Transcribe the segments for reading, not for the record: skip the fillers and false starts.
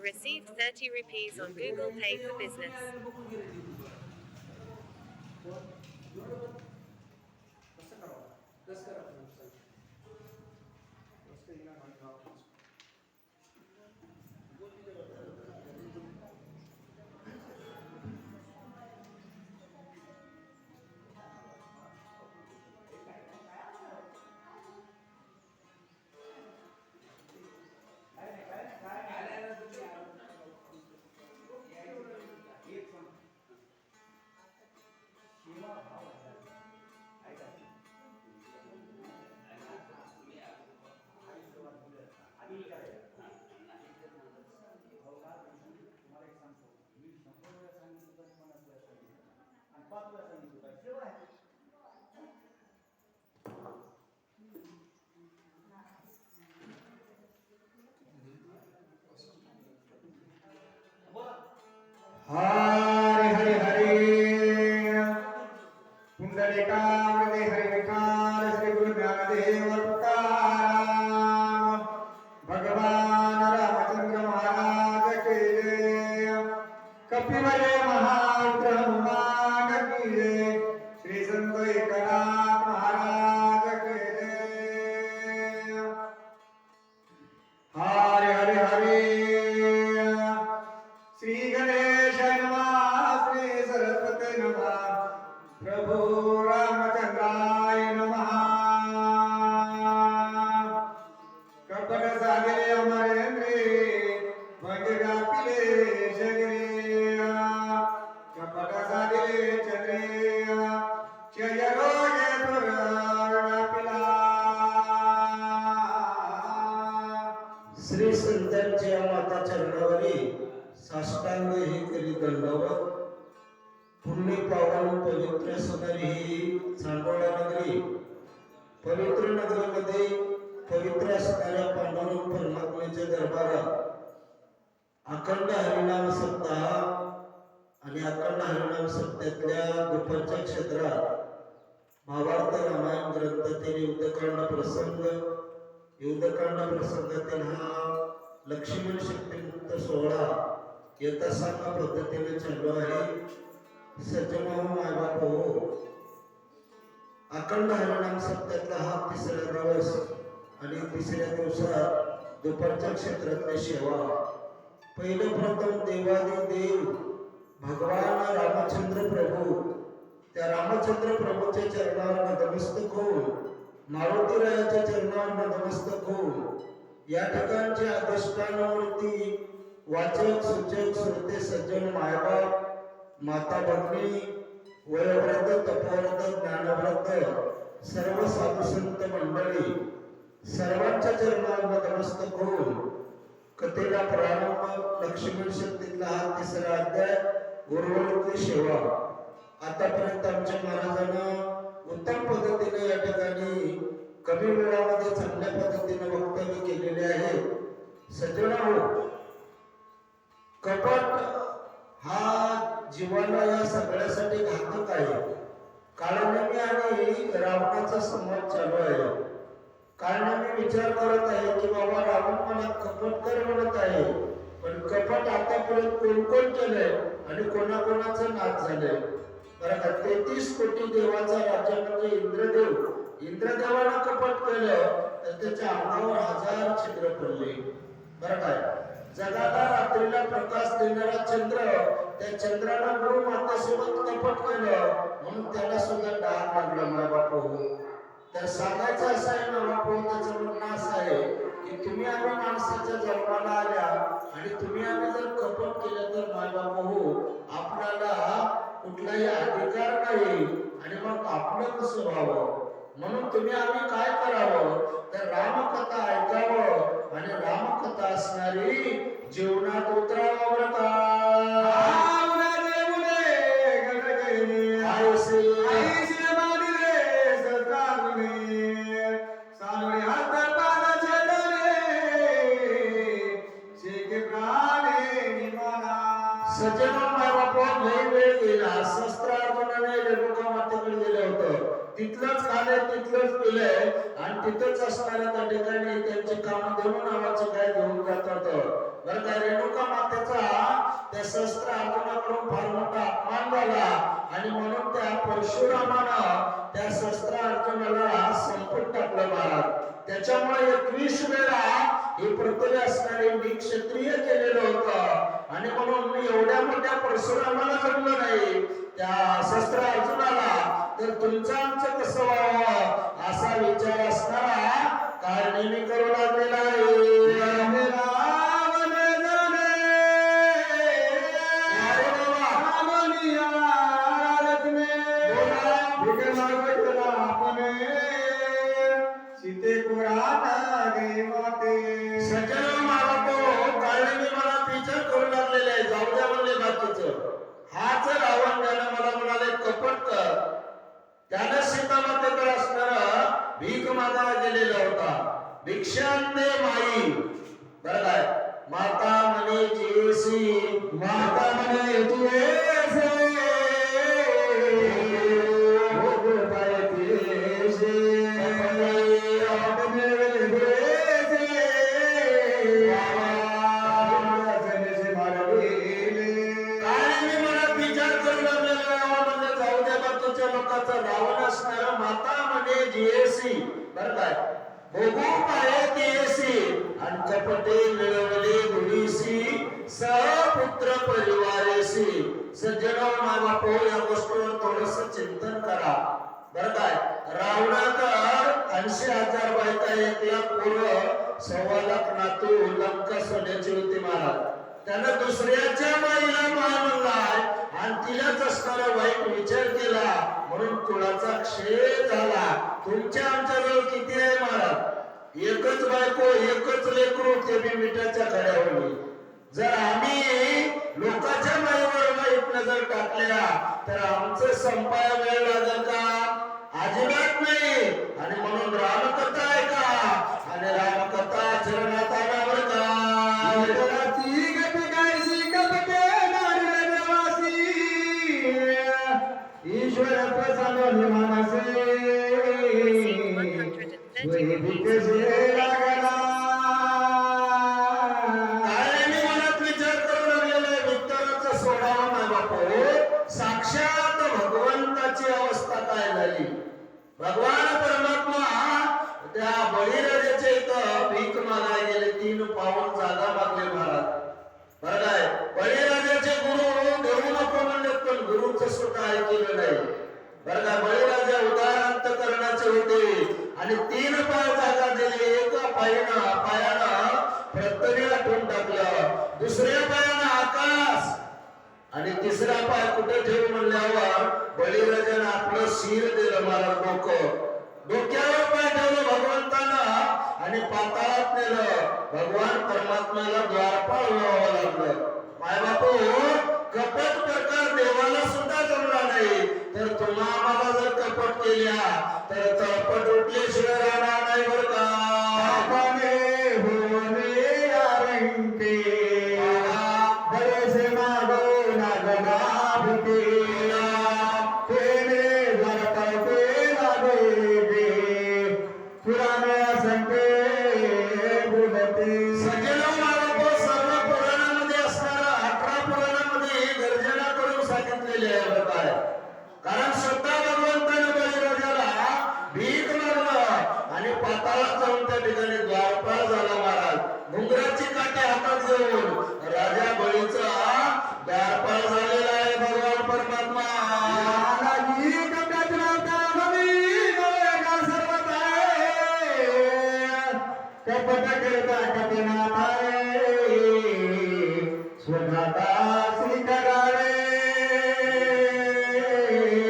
Received 30 rupees on Google Pay for business. Hare Hare Hare पुंडलिकावते हरे विकार श्री गुरु ज्ञानदेव तुकाराम भगवान रामचंद्र महाराज के जय कपिवरे महारुद्र हनुमान की जय श्री संत एकनाथ महाराज के जय हरे हरे हरे श्री गणेश नमः श्री सरस्वती नमः प्रभु रामचंद्राय नमः कपट सागरे अमरेंद्रे भगव्यापिले शरीरे कपट सागरे चंद्रे जय रोगे व्यापिला श्री संतांच्या माता चरणावरी साष्टांग ही करी दंडवत पुण्य पावन पवित्र सदरी ही चांदोळा नगरी पवित्र नगरीमध्ये पवित्र असणाऱ्या पांडुरंग परमात्म्याच्या दरबारात अखंड हरिनाम सप्ताह आणि अखंड हरिनाम सप्ताहातल्या दुपारच्या क्षेत्रात भावार्थ रामायण ग्रंथातील युद्धकांड प्रसंगातील हा लक्ष्मण शक्तिमुक्त सोहळा यथासांग पद्धतीने चालू आहे. सज्जन मायबाप हो, अखंड हरिनाम सप्ताहातला हा तिसरा दिवस आणि तिसऱ्या दिवसात दुपारच्या क्षेत्रातली सेवा. पहिलं प्रथम देवादिदेव भगवान रामचंद्र प्रभू, त्या रामचंद्र प्रभूच्या चरणावर नतमस्तक होऊन मारुतीरायाच्या चरणावर नतमस्तक होऊन या ठिकाणचे अधिष्ठानावरती वाचक सूचक श्रोते सज्जन मायबाप माता भगिनी वयोवृद्ध तपोवृद्ध ज्ञानवृद्ध सर्व साधू संत मंडळी सर्वांच्या चरणावर नतमस्तक होऊन कथेला प्रारंभ लक्ष्मण शक्तीतला हा तिसरा अध्याय गुरुवरची सेवा. आतापर्यंत आमच्या महाराजांना उत्तम पद्धतीने या ठिकाणी कमी वेळामध्ये चांगल्या पद्धतीने वक्तव्य केलेले आहे. सज्जनांनो, कपट हा जीवाला या सगळ्यासाठी घातक आहे. काळनेमी आणि रावणाचा संवाद चालू आहे. काळनेमी विचार करत आहे की बाबा रावण मला कपट कर म्हणत आहे, पण कपट आतापर्यंत कोण कोण केलंय आणि कोणाकोणाचं नाच झालंय. बरं का, 33 कोटी देवाचा राजा म्हणजे इंद्रदेव, इंद्रदेवानं कपट केलं तर त्याच्या अंगावर 1000 छिद्र पडले. बरं काय, जगाला रात्रीला प्रकाश देणारा चंद्र, त्या चंद्राला गुरु मातेसोबत कपट केलं म्हणून त्याला सुद्धा डाग लागला. माझा बापू, तर सांगायचं असं आहे ना बापू, त्याचं म्हणणं असं आहे की तुम्ही आम्ही माणसाच्या जन्माला आल्या आणि तुम्ही आम्ही जर कपट केलं तर माझा बापू आपल्याला कुठलाही अधिकार नाही आणि मग आपलं कसं व्हावं. म्हणून तुम्ही आम्ही काय करावं तर रामकथा ऐकावं आणि रामकथा असणारी जीवनात उतरावं. बरं का, तिथलंच खाल्लंय तिथलंच पिलंय आणि आणि तिथंच असणाऱ्या त्या ठिकाणी त्यांची कामधेनू नावाची गाय घेऊन जातात. बरं का, रेणुका मातेचा त्या शस्त्र अर्जुनाकडून फार मोठा अपमान झाला आणि म्हणून त्या परशुरामानं त्या शस्त्र अर्जुनाला संपत टाकलं महाराज. त्याच्यामुळे 21 वेळा ही पृथ्वी असणारे मी क्षत्रिय केलेलं होतं आणि म्हणून मी एवढ्या मोठ्या परशुरामाला जमलं नाही त्या शस्त्र अर्जुनाला, तर तुमचं आमचं कसं व्हावं असा विचार असणारा काळ नेहमी करू लागलेला आहे. सज्जन मला तो काळने मला विचार करू लागलेला आहे. जाऊ द्या म्हणले बाकीचं. हाच रावण त्यानं मला म्हणाले कपट कर. त्यानं सीतामातेकडे असणारा भीक मागायला गेलेला होता. भिक्षांते माई. बरं काय, माता म्हणे जेसी, माता म्हणे तुझे रावण असणारा माता म्हणे जीएसी. बरं काय, भोगू पाये तेसी आणि कपटे मिळवले गुणीसी सपुत्र परिवारेसी. सज्जनो मायबापो, या गोष्टीवर थोडस चिंतन करा. बरं काय, रावणाकर 80,000 बायका, 1,00,000 पोरं, 1,15,00,000 नातू, लंका सोन्याची होती महाराज. त्यानं दुसऱ्याच्या माईला मानलाय आणि तिलाच असणारा वाईट विचार केला म्हणून कुळाचा क्षय झाला. तुमच्या आमच्याजवळ किती आहे महाराज? एकच बायको, एकच लेकरू, ते बी मिठाच्या खड्यावर. जर आम्ही लोकांच्या माईवर वाईट नजर टाकल्या तर आमचं संपाया वेळ लागेल का? अजिबात नाही. आणि म्हणून रामकथा आहे का आणि रामकथा आचरणात आणावर का? ईश्वर प्रसन्न मानसे मनात विचार करू लागलेला विठ्ठलाचा सोडावा नाही बापू. साक्षात भगवंताची अवस्था काय झाली. भगवान परमात्मा त्या बळीराजाच्या इथं भीक मागायला गेले. 3 पाऊल जागा मागले महाराज. बरं काय, बळीराजाचे गुरु देऊ नको म्हणले पण गुरुचं सुद्धा ऐकलं नाही. बरं का, बळीराजा उदार अंतकरणाचे होते आणि 3 पाय जागा दिली. एका पायानं पृथ्वी आटून टाकलं, दुसऱ्या पायानं आकाश आणि तिसरा पाय कुठे ठेवू म्हणल्यावर बळीराजानं आपलं शिर दिलं महाराज. डोक्यावर पाय ठेवलं भगवंतानं आणि पाताळात नेलं. भगवान परमात्म्याला द्वारपाळ व्हावं लागलं. मायबापू, कपट प्रकार देवाला सुद्धा जमला नाही तर तुम्हा आम्हाला जर कपट केल्या तर कपट उठल्याशिवाय राहणार नाही. बरं का, बरेसे मागो नागना पुराणे संते बोलते. सर्व पुराणामध्ये असणारा 18 पुराणामध्ये गर्जना करून सांगितलेले आहे. कारण स्वतः भगवंताने बळीराजाला भीक मारलं आणि पाताळात जाऊन त्या ठिकाणी द्वारपाळ झाला महाराज. घुंगराची काठी हातात घेऊन राजा बळीचा द्वारपाळ झालेला आहे भगवान परमात्मा. कपट करता कपिना स्वतः स्वीकारावे.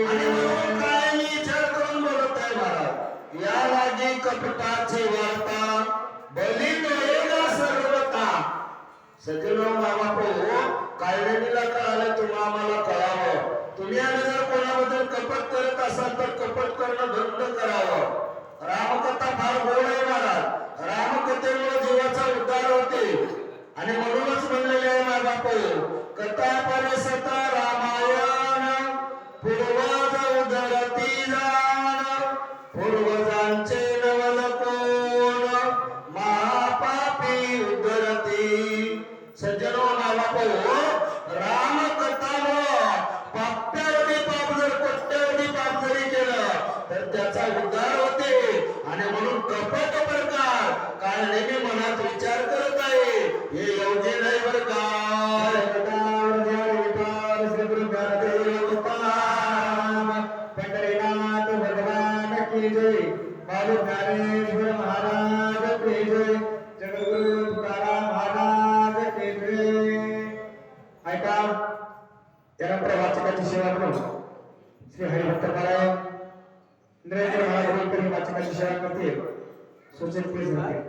आणि म्हणून काय मी विचार करून बोलत आहे महाराज. या लागी कपटाची वार्ता बली मिळेला सर्वता. सज्जनो मामापो, कायद्याला कळालं तुम्हा आम्हाला कळावं. तुम्ही आणि जर कोणाबद्दल कपट करत असाल तर कपट करणं बंद करावं. रामकथा फार गोड आहे महाराज. रामकथेमुळे जीवाचा उद्धार होते आणि म्हणूनच म्हणलेले आहे माझा बापू, कथा परिसता रामायण पूर्वज उदरती जाण पूर्वजांचे नवल सज्जनो नावा पाहू राम कथानो पाप्यावधी पाप जर कोट्यावधी पाप जरी केलं तर त्याचा उद्धार होते आणि म्हणून कपट प्रकार काल नेहमी मनात विचार करत आहे हे योग्य नाही बरं का पंढरीनाथ भगवान की जय बालू ज्ञानेश्वर महाराज की जय जगद्गुरु तुकाराम महाराज की जय ऐका यानंतर वाचकाची सेवा करून श्री हरिभक्त पारायण नरेंद्र महाराज होळकरी वाचकाची सेवा करतील सूचन प्लीज नाही